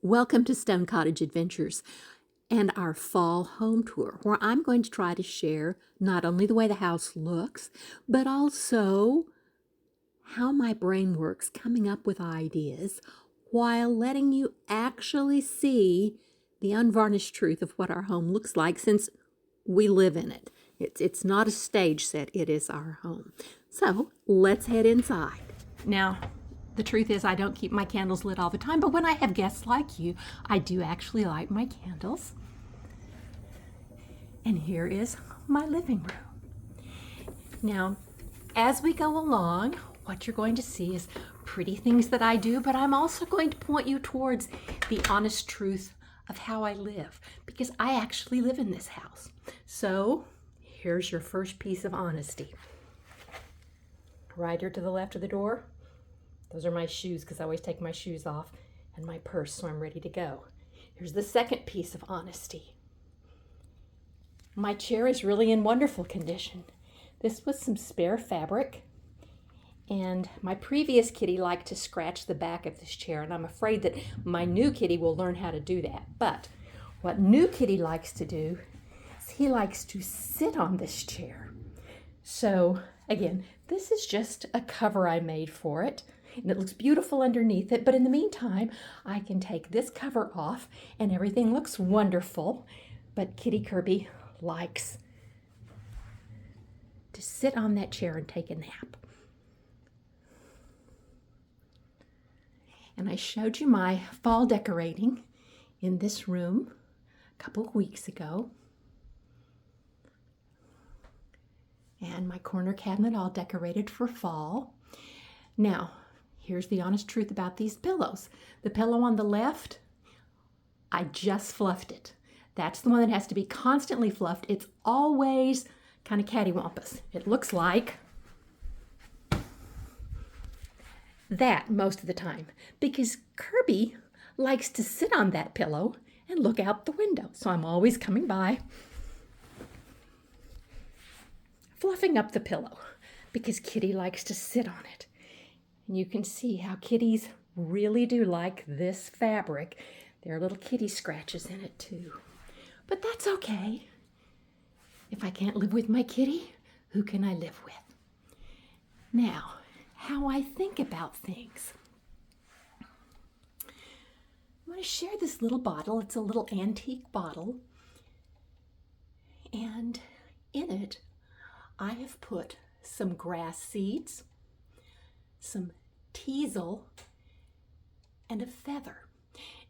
Welcome to Stone Cottage Adventures and our fall home tour, where I'm going to try to share not only the way the house looks, but also how my brain works coming up with ideas while letting you actually see the unvarnished truth of what our home looks like since we live in it. It's not a stage set, it is our home. So let's head inside. Now, the truth is I don't keep my candles lit all the time, but when I have guests like you, I do actually light my candles. And here is my living room. Now, as we go along, what you're going to see is pretty things that I do, but I'm also going to point you towards the honest truth of how I live, because I actually live in this house. So here's your first piece of honesty. Right here to the left of the door, those are my shoes, because I always take my shoes off, and my purse, so I'm ready to go. Here's the second piece of honesty. My chair is really in wonderful condition. This was some spare fabric, and my previous kitty liked to scratch the back of this chair, and I'm afraid that my new kitty will learn how to do that. But what new kitty likes to do is he likes to sit on this chair. So again, this is just a cover I made for it, and it looks beautiful underneath it, but in the meantime, I can take this cover off and everything looks wonderful. But Kitty Kirby likes to sit on that chair and take a nap. And I showed you my fall decorating in this room a couple of weeks ago. And my corner cabinet all decorated for fall. Now, here's the honest truth about these pillows. The pillow on the left, I just fluffed it. That's the one that has to be constantly fluffed. It's always kind of cattywampus. It looks like that most of the time, because Kirby likes to sit on that pillow and look out the window. So I'm always coming by, fluffing up the pillow, because Kitty likes to sit on it. And you can see how kitties really do like this fabric. There are little kitty scratches in it too. But that's okay. If I can't live with my kitty, who can I live with? Now, how I think about things. I'm going to share this little bottle. It's a little antique bottle. And in it, I have put some grass seeds, some teasel, and a feather.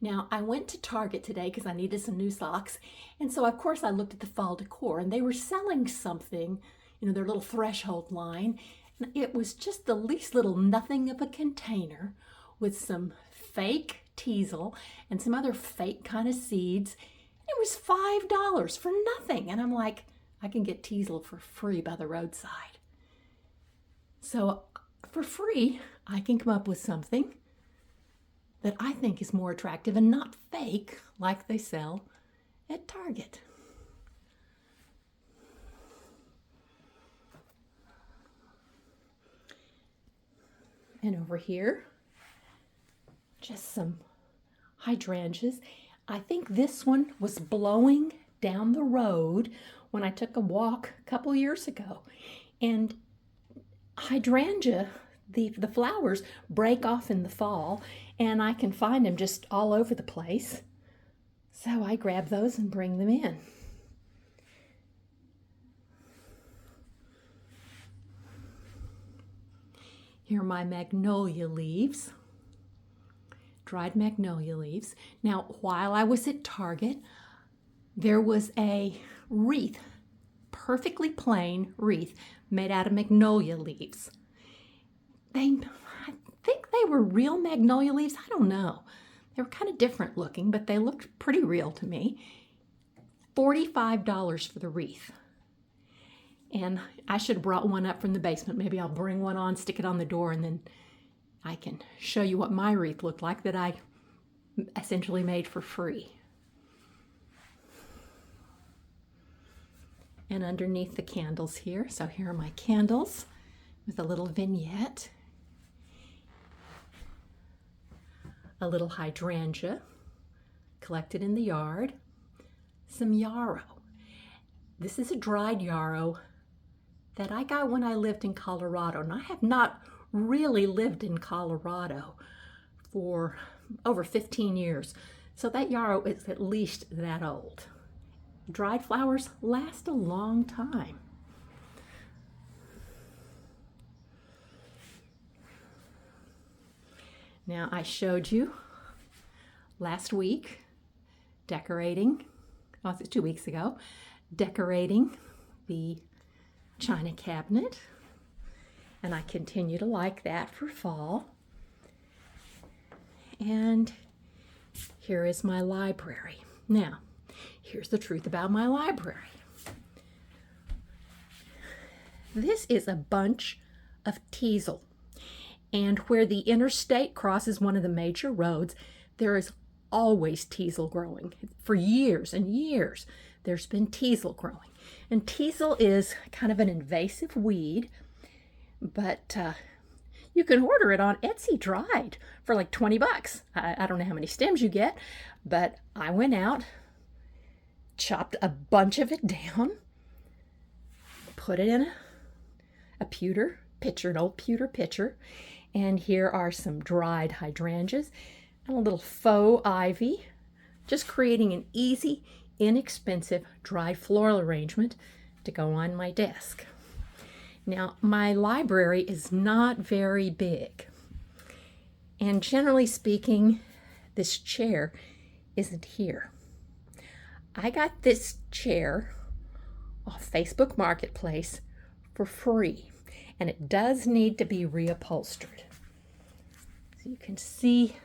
Now, I went to Target today because I needed some new socks. And so, of course, I looked at the fall decor, and they were selling something, their little threshold line. And it was just the least little nothing of a container with some fake teasel and some other fake kind of seeds. It was $5 for nothing. And I'm like, I can get teasel for free by the roadside. So for free, I can come up with something that I think is more attractive and not fake like they sell at Target. And over here, just some hydrangeas. I think this one was blowing down the road when I took a walk a couple years ago. And hydrangea, the flowers break off in the fall, and I can find them just all over the place. So I grab those and bring them in. Here are my magnolia leaves, dried magnolia leaves. Now, while I was at Target, there was a wreath, perfectly plain wreath made out of magnolia leaves. I think they were real magnolia leaves. I don't know. They were kind of different looking, but they looked pretty real to me. $45 for the wreath. And I should have brought one up from the basement. Maybe I'll bring one on, stick it on the door, and then I can show you what my wreath looked like that I essentially made for free. And underneath the candles here, so here are my candles with a little vignette, a little hydrangea, collected in the yard, some yarrow. This is a dried yarrow that I got when I lived in Colorado, and I have not really lived in Colorado for over 15 years. So that yarrow is at least that old. Dried flowers last a long time. Now, I showed you last week decorating, oh, it's 2 weeks ago, decorating the china cabinet, and I continue to like that for fall. And here is my library. Now, here's the truth about my library. This is a bunch of teasel, and where the interstate crosses one of the major roads, there is always teasel growing. For years and years, there's been teasel growing. And teasel is kind of an invasive weed, but you can order it on Etsy dried for like 20 bucks. I don't know how many stems you get, but I went out, chopped a bunch of it down, put it in a pewter pitcher, an old pewter pitcher, and here are some dried hydrangeas and a little faux ivy, just creating an easy, inexpensive dried floral arrangement to go on my desk. Now, my library is not very big, and generally speaking, this chair isn't here. I got this chair off Facebook Marketplace for free, and it does need to be reupholstered. So you can see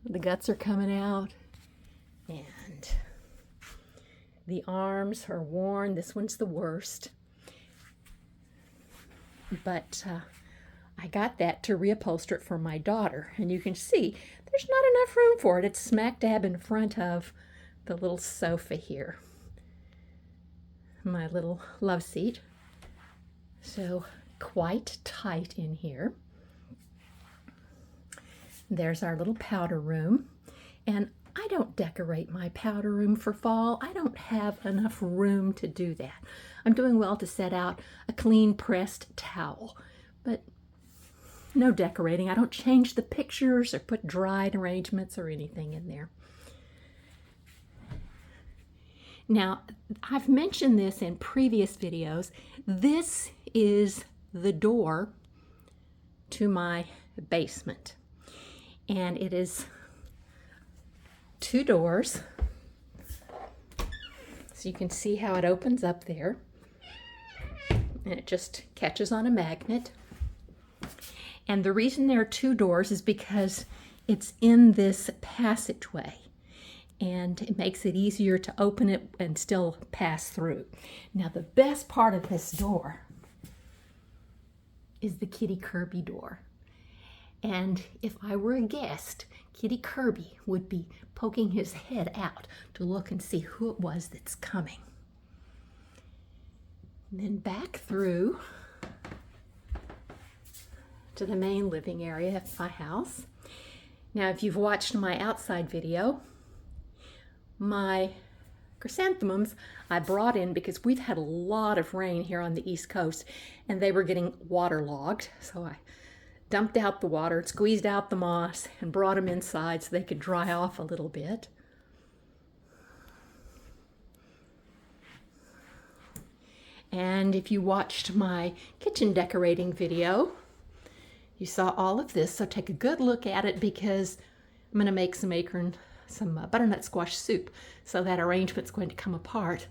the guts are coming out, and the arms are worn. This one's the worst. But I got that to reupholster it for my daughter, and you can see there's not enough room for it. It's smack dab in front of the little sofa here, my little love seat. So quite tight in here. There's our little powder room, and I don't decorate my powder room for fall. I don't have enough room to do that. I'm doing well to set out a clean pressed towel, but no decorating. I don't change the pictures or put dried arrangements or anything in there. Now, I've mentioned this in previous videos. This is the door to my basement, and it is 2 doors, so you can see how it opens up there, and it just catches on a magnet. And the reason there are 2 doors is because it's in this passageway, and it makes it easier to open it and still pass through. Now, the best part of this door is the Kitty Kirby door. And if I were a guest, Kitty Kirby would be poking his head out to look and see who it was that's coming. And then back through to the main living area of my house. Now, if you've watched my outside video, my chrysanthemums I brought in because we've had a lot of rain here on the East Coast, and they were getting waterlogged. So I dumped out the water, squeezed out the moss, and brought them inside so they could dry off a little bit. And if you watched my kitchen decorating video, you saw all of this. So take a good look at it, because I'm going to make some butternut squash soup. So that arrangement's going to come apart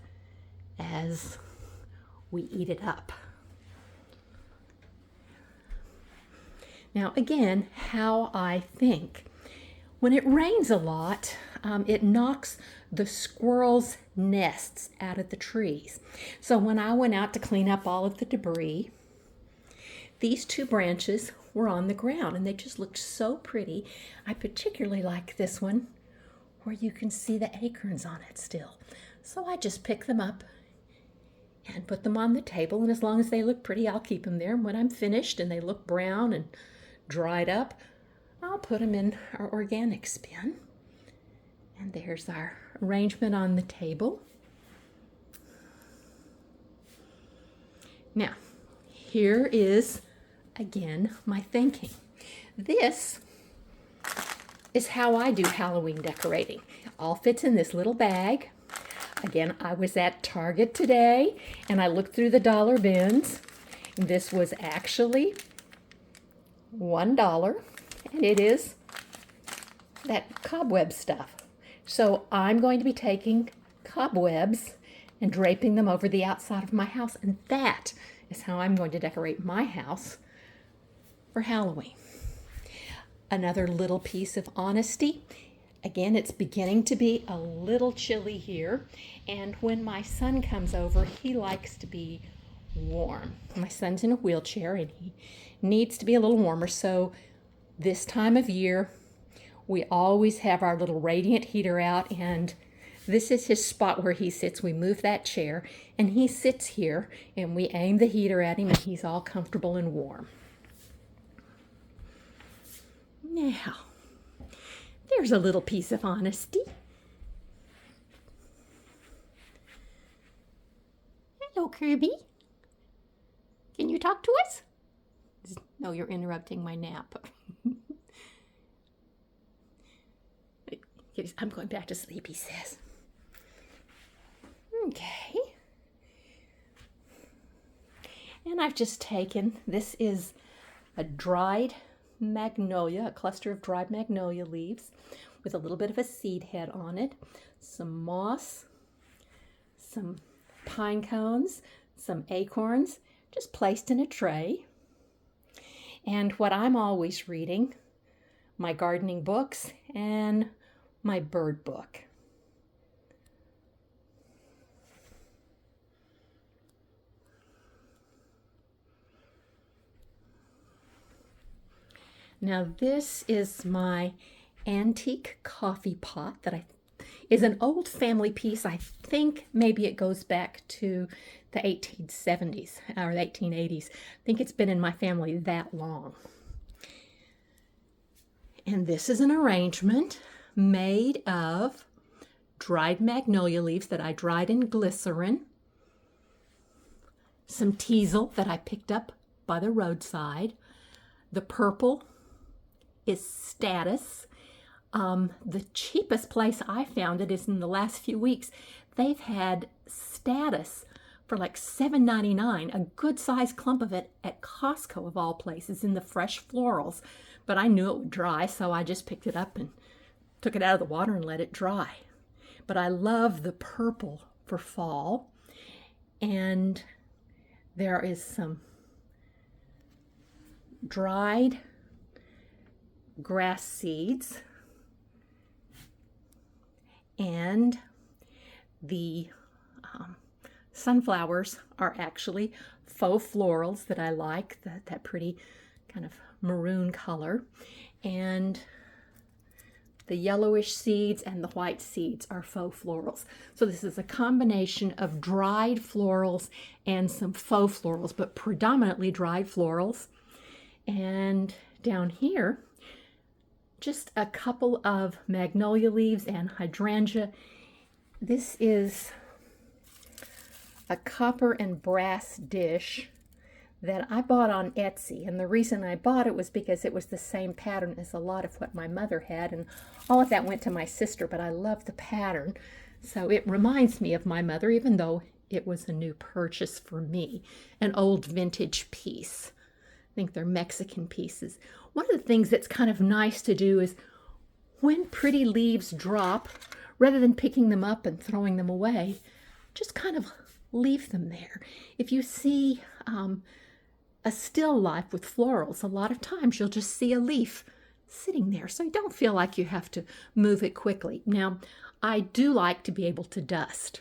as we eat it up. Now, again, how I think. When it rains a lot, it knocks the squirrels' nests out of the trees. So when I went out to clean up all of the debris, these 2 branches were on the ground, and they just looked so pretty. I particularly like this one, where you can see the acorns on it still. So I just pick them up and put them on the table, and as long as they look pretty, I'll keep them there. And when I'm finished and they look brown and dried up, I'll put them in our organic bin. And there's our arrangement on the table. Now, here is, again, my thinking. This is how I do Halloween decorating. It all fits in this little bag. Again, I was at Target today, and I looked through the dollar bins. This was actually $1, and it is that cobweb stuff. So I'm going to be taking cobwebs and draping them over the outside of my house, and that is how I'm going to decorate my house for Halloween. Another little piece of honesty. Again, it's beginning to be a little chilly here, and when my son comes over, he likes to be warm. My son's in a wheelchair and he needs to be a little warmer, so this time of year we always have our little radiant heater out, and this is his spot where he sits. We move that chair and he sits here, and we aim the heater at him and he's all comfortable and warm. Now, there's a little piece of honesty. Hello, Kirby. Can you talk to us? No, you're interrupting my nap. I'm going back to sleep, he says. Okay. And I've just taken, this is a dried magnolia, a cluster of dried magnolia leaves with a little bit of a seed head on it, some moss, some pine cones, some acorns, just placed in a tray. And what I'm always reading, my gardening books and my bird book. Now this is my antique coffee pot that is an old family piece. I think maybe it goes back to the 1870s or the 1880s. I think it's been in my family that long. And this is an arrangement made of dried magnolia leaves that I dried in glycerin, some teasel that I picked up by the roadside. The purple is statice. The cheapest place I found it is in the last few weeks. They've had statice for like $7.99, a good sized clump of it at Costco of all places in the fresh florals. But I knew it would dry, so I just picked it up and took it out of the water and let it dry. But I love the purple for fall. And there is some dried grass seeds, and the sunflowers are actually faux florals that I like, that pretty kind of maroon color, and the yellowish seeds and the white seeds are faux florals. So this is a combination of dried florals and some faux florals, but predominantly dried florals. And down here, just a couple of magnolia leaves and hydrangea. This is a copper and brass dish that I bought on Etsy, and the reason I bought it was because it was the same pattern as a lot of what my mother had, and all of that went to my sister, but I love the pattern, so it reminds me of my mother, even though it was a new purchase for me, an old vintage piece. I think they're Mexican pieces. One of the things that's kind of nice to do is when pretty leaves drop, rather than picking them up and throwing them away, just kind of leave them there. If you see a still life with florals, a lot of times you'll just see a leaf sitting there, so you don't feel like you have to move it quickly. Now, I do like to be able to dust,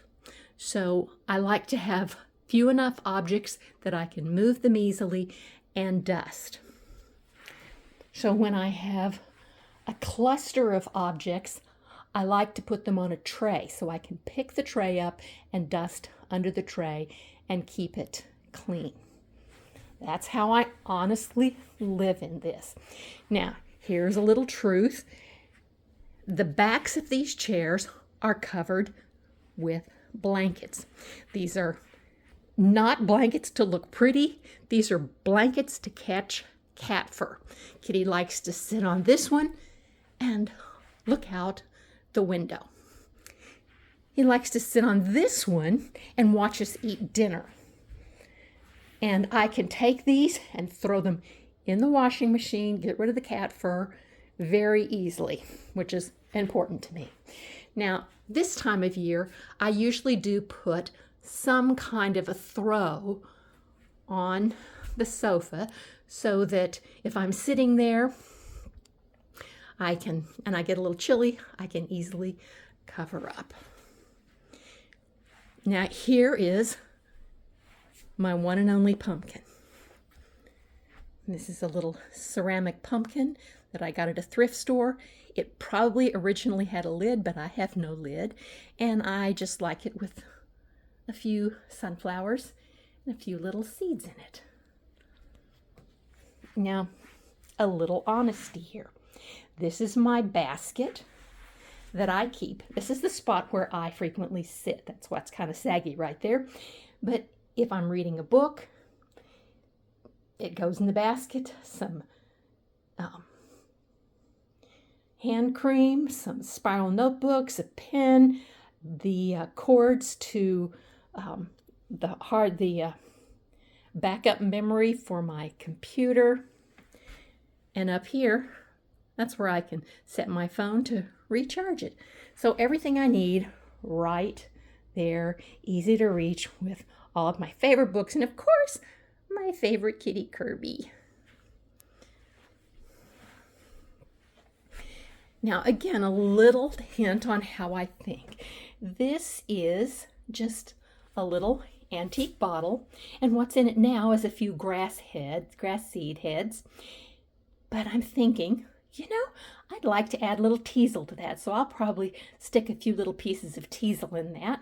so I like to have few enough objects that I can move them easily and dust. So when I have a cluster of objects, I like to put them on a tray so I can pick the tray up and dust under the tray and keep it clean. That's how I honestly live in this. Now, here's a little truth. The backs of these chairs are covered with blankets. These are not blankets to look pretty. These are blankets to catch cat fur. Kitty likes to sit on this one and look out the window. He likes to sit on this one and watch us eat dinner. And I can take these and throw them in the washing machine, get rid of the cat fur very easily, which is important to me. Now, this time of year, I usually do put some kind of a throw on the sofa so that if I'm sitting there, and I get a little chilly, I can easily cover up. Now, here is my one and only pumpkin. This is a little ceramic pumpkin that I got at a thrift store. It probably originally had a lid, but I have no lid, and I just like it with a few sunflowers and a few little seeds in it. Now, a little honesty here. This is my basket that I keep. This is the spot where I frequently sit. That's what's kind of saggy right there. But if I'm reading a book, it goes in the basket. Some hand cream, some spiral notebooks, a pen, the cords to the backup memory for my computer. And up here, that's where I can set my phone to recharge it. So everything I need right there, easy to reach, with all of my favorite books, and of course, my favorite Kitty Kirby. Now, again, a little hint on how I think. This is just a little antique bottle, and what's in it now is a few grass seed heads. But I'm thinking, I'd like to add a little teasel to that, so I'll probably stick a few little pieces of teasel in that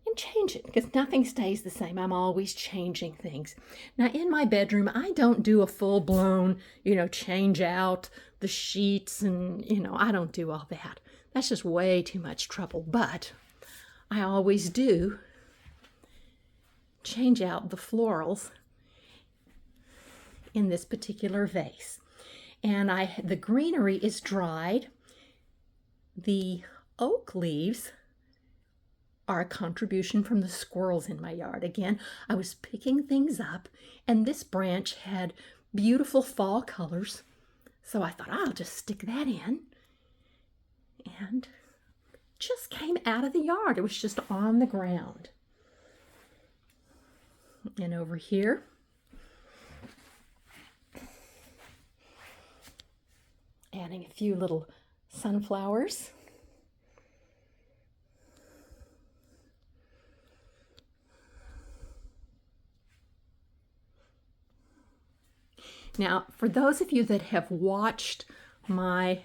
and change it, because nothing stays the same. I'm always changing things. Now, in my bedroom, I don't do a full-blown, change out the sheets, and, I don't do all that. That's just way too much trouble. But I always do change out the florals in this particular vase. And the greenery is dried. The oak leaves are a contribution from the squirrels in my yard. Again, I was picking things up, and this branch had beautiful fall colors. So I thought, I'll just stick that in. And just came out of the yard. It was just on the ground. And over here, adding a few little sunflowers. Now, for those of you that have watched my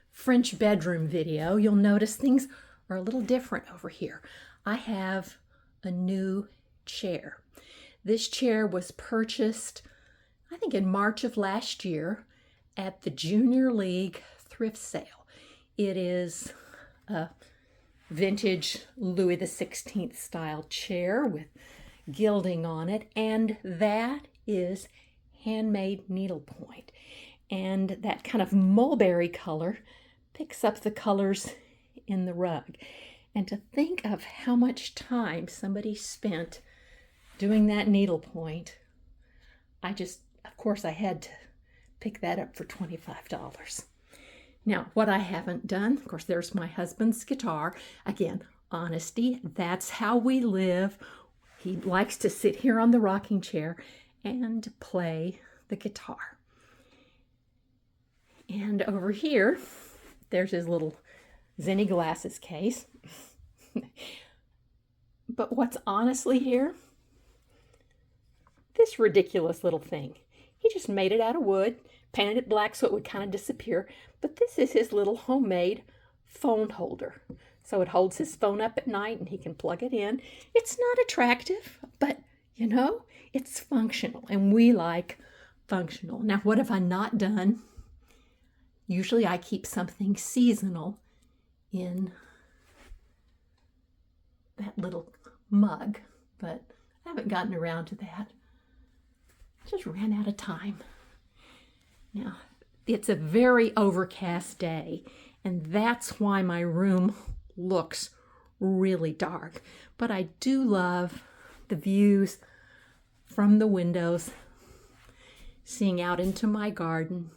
French bedroom video, you'll notice things are a little different over here. I have a new chair. This chair was purchased, I think, in March of last year at the Junior League thrift sale. It is a vintage Louis XVI style chair with gilding on it, and that is handmade needlepoint. And that kind of mulberry color picks up the colors in the rug. And to think of how much time somebody spent doing that needlepoint, of course, I had to pick that up for $25. Now, what I haven't done, of course, there's my husband's guitar. Again, honesty, that's how we live. He likes to sit here on the rocking chair and play the guitar. And over here, there's his little Zenny glasses case. But what's honestly here? This ridiculous little thing. He just made it out of wood, painted it black so it would kind of disappear. But this is his little homemade phone holder. So it holds his phone up at night and he can plug it in. It's not attractive, but it's functional, and we like functional. Now, what have I not done? Usually I keep something seasonal in that little mug, but I haven't gotten around to that. Just ran out of time. Now, it's a very overcast day, and that's why my room looks really dark. But I do love the views from the windows, seeing out into my garden.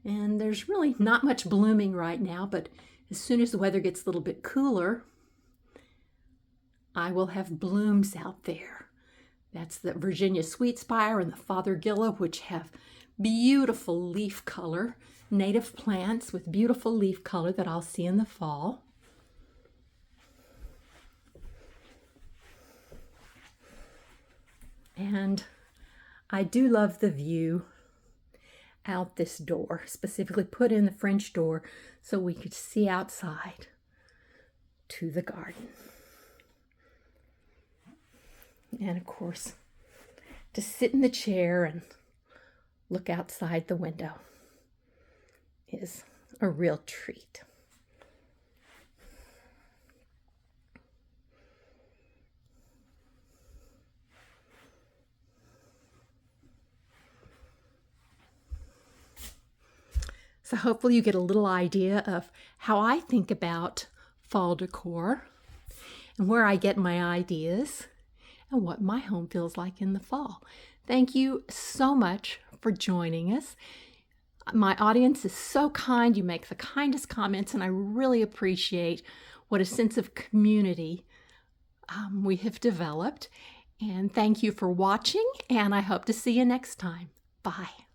And there's really not much blooming right now, but as soon as the weather gets a little bit cooler, I will have blooms out there. That's the Virginia Sweetspire and the Fothergilla, which have beautiful leaf color, native plants with beautiful leaf color that I'll see in the fall. And I do love the view out this door, specifically put in the French door so we could see outside to the garden. And of course, to sit in the chair and look outside the window is a real treat. So hopefully you get a little idea of how I think about fall decor and where I get my ideas and what my home feels like in the fall. Thank you so much for joining us. My audience is so kind. You make the kindest comments, and I really appreciate what a sense of community we have developed. And thank you for watching, and I hope to see you next time. Bye.